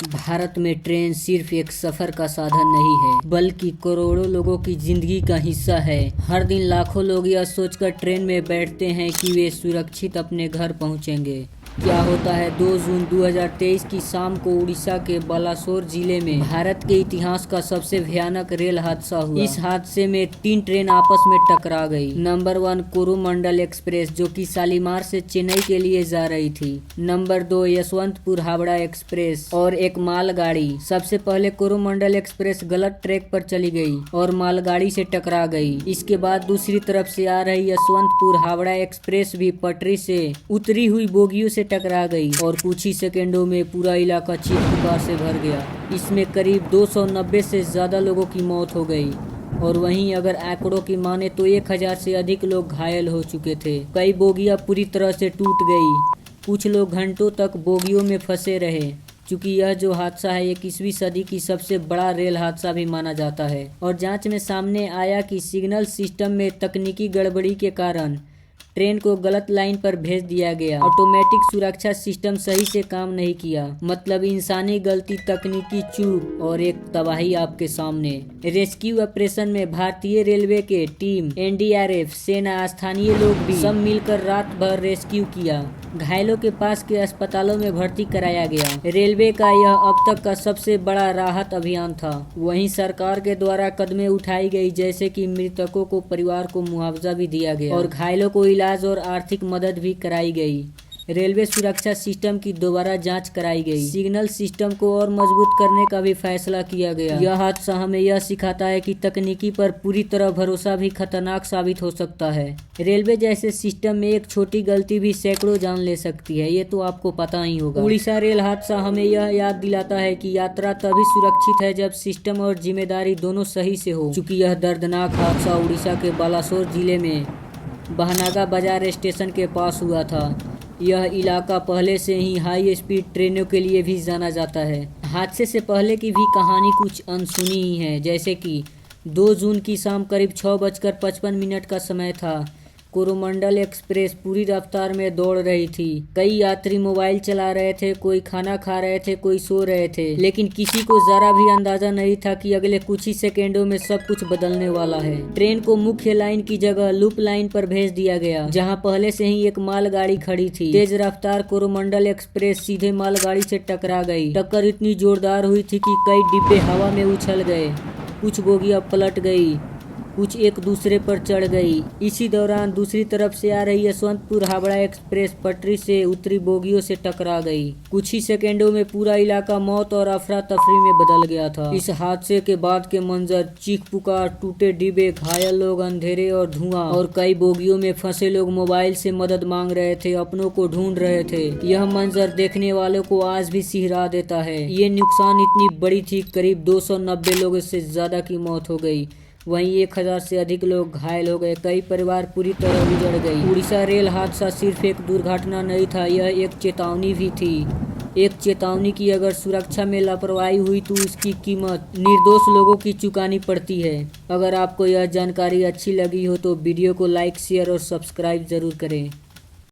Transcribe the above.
भारत में ट्रेन सिर्फ एक सफर का साधन नहीं है, बल्कि करोड़ों लोगों की जिंदगी का हिस्सा है। हर दिन लाखों लोग यह सोचकर ट्रेन में बैठते हैं कि वे सुरक्षित अपने घर पहुंचेंगे। क्या होता है 2 जून 2023 की शाम को उड़ीसा के बालासोर जिले में भारत के इतिहास का सबसे भयानक रेल हादसा हुआ। इस हादसे में 3 ट्रेन आपस में टकरा गई। नंबर 1 कोरोमंडल एक्सप्रेस, जो कि शालीमार से चेन्नई के लिए जा रही थी। नंबर 2 यशवंतपुर हावड़ा एक्सप्रेस और एक मालगाड़ी। सबसे पहले कोरोमंडल एक्सप्रेस गलत ट्रैक पर चली गई और मालगाड़ी से टकरा गई। इसके बाद दूसरी तरफ से आ रही यशवंतपुर हावड़ा एक्सप्रेस भी पटरी से उतरी हुई बोगियों से टकरा गई और कुछ ही सेकेंडों में पूरा इलाका चीख पुकार से भर गया। इसमें करीब 290 से ज्यादा लोगों की मौत हो गई और वहीं अगर आंकड़ों की माने तो 1000 से अधिक लोग घायल हो चुके थे। कई बोगियां पूरी तरह से टूट गई। कुछ लोग घंटों तक बोगियों में फंसे रहे। चूँकि यह जो हादसा है 21वीं सदी की सबसे बड़ा रेल हादसा भी माना जाता है और जांच में सामने आया कि सिग्नल सिस्टम में तकनीकी गड़बड़ी के कारण ट्रेन को गलत लाइन पर भेज दिया गया। ऑटोमेटिक सुरक्षा सिस्टम सही से काम नहीं किया। मतलब इंसानी गलती, तकनीकी चूक और एक तबाही आपके सामने। रेस्क्यू ऑपरेशन में भारतीय रेलवे के टीम, एनडीआरएफ, सेना, स्थानीय लोग भी सब मिलकर रात भर रेस्क्यू किया। घायलों के पास के अस्पतालों में भर्ती कराया गया। रेलवे का यह अब तक का सबसे बड़ा राहत अभियान था। वहीं सरकार के द्वारा कदमें उठाई गई, जैसे कि मृतकों को परिवार को मुआवजा भी दिया गया और घायलों को इलाज और आर्थिक मदद भी कराई गई। रेलवे सुरक्षा सिस्टम की दोबारा जांच कराई गई। सिग्नल सिस्टम को और मजबूत करने का भी फैसला किया गया। यह हादसा हमें यह सिखाता है कि तकनीकी पर पूरी तरह भरोसा भी खतरनाक साबित हो सकता है। रेलवे जैसे सिस्टम में एक छोटी गलती भी सैकड़ों जान ले सकती है, ये तो आपको पता ही होगा। उड़ीसा रेल हादसा हमें यह याद दिलाता है कि यात्रा तभी सुरक्षित है जब सिस्टम और जिम्मेदारी दोनों सही से हो। चूँकि यह दर्दनाक हादसा उड़ीसा के बालासोर जिले में बहनागा बाजार स्टेशन के पास हुआ था। यह इलाका पहले से ही हाई स्पीड ट्रेनों के लिए भी जाना जाता है। हादसे से पहले की भी कहानी कुछ अनसुनी ही है। जैसे कि 2 जून की शाम करीब 6:55 का समय था। कोरोमंडल एक्सप्रेस पूरी रफ्तार में दौड़ रही थी। कई यात्री मोबाइल चला रहे थे, कोई खाना खा रहे थे, कोई सो रहे थे, लेकिन किसी को जरा भी अंदाजा नहीं था कि अगले कुछ ही सेकेंडों में सब कुछ बदलने वाला है। ट्रेन को मुख्य लाइन की जगह लूप लाइन पर भेज दिया गया, जहां पहले से ही एक मालगाड़ी खड़ी थी। तेज रफ्तार कोरोमंडल एक्सप्रेस सीधे मालगाड़ी से टकरा गई। टक्कर इतनी जोरदार हुई थी कि कई डिब्बे हवा में उछल गए, कुछ बोगियां पलट गई, कुछ एक दूसरे पर चढ़ गई। इसी दौरान दूसरी तरफ से आ रही यशवंतपुर हावड़ा एक्सप्रेस पटरी से उतरी बोगियों से टकरा गई। कुछ ही सेकेंडों में पूरा इलाका मौत और अफरा तफरी में बदल गया था। इस हादसे के बाद के मंजर, चीख पुकार, टूटे डिब्बे, घायल लोग, अंधेरे और धुआं, और कई बोगियों में फंसे लोग मोबाइल से मदद मांग रहे थे, अपनों को ढूंढ रहे थे। यह मंजर देखने वालों को आज भी सिहरा देता है। ये नुकसान इतनी बड़ी थी, करीब 290 लोगों से ज्यादा की मौत हो गई। वहीं 1000 से अधिक लोग घायल हो गए। कई परिवार पूरी तरह उजड़ गई। उड़ीसा रेल हादसा सिर्फ एक दुर्घटना नहीं था, यह एक चेतावनी भी थी। एक चेतावनी की अगर सुरक्षा में लापरवाही हुई तो उसकी कीमत निर्दोष लोगों की चुकानी पड़ती है। अगर आपको यह जानकारी अच्छी लगी हो तो वीडियो को लाइक, शेयर और सब्सक्राइब जरूर करें।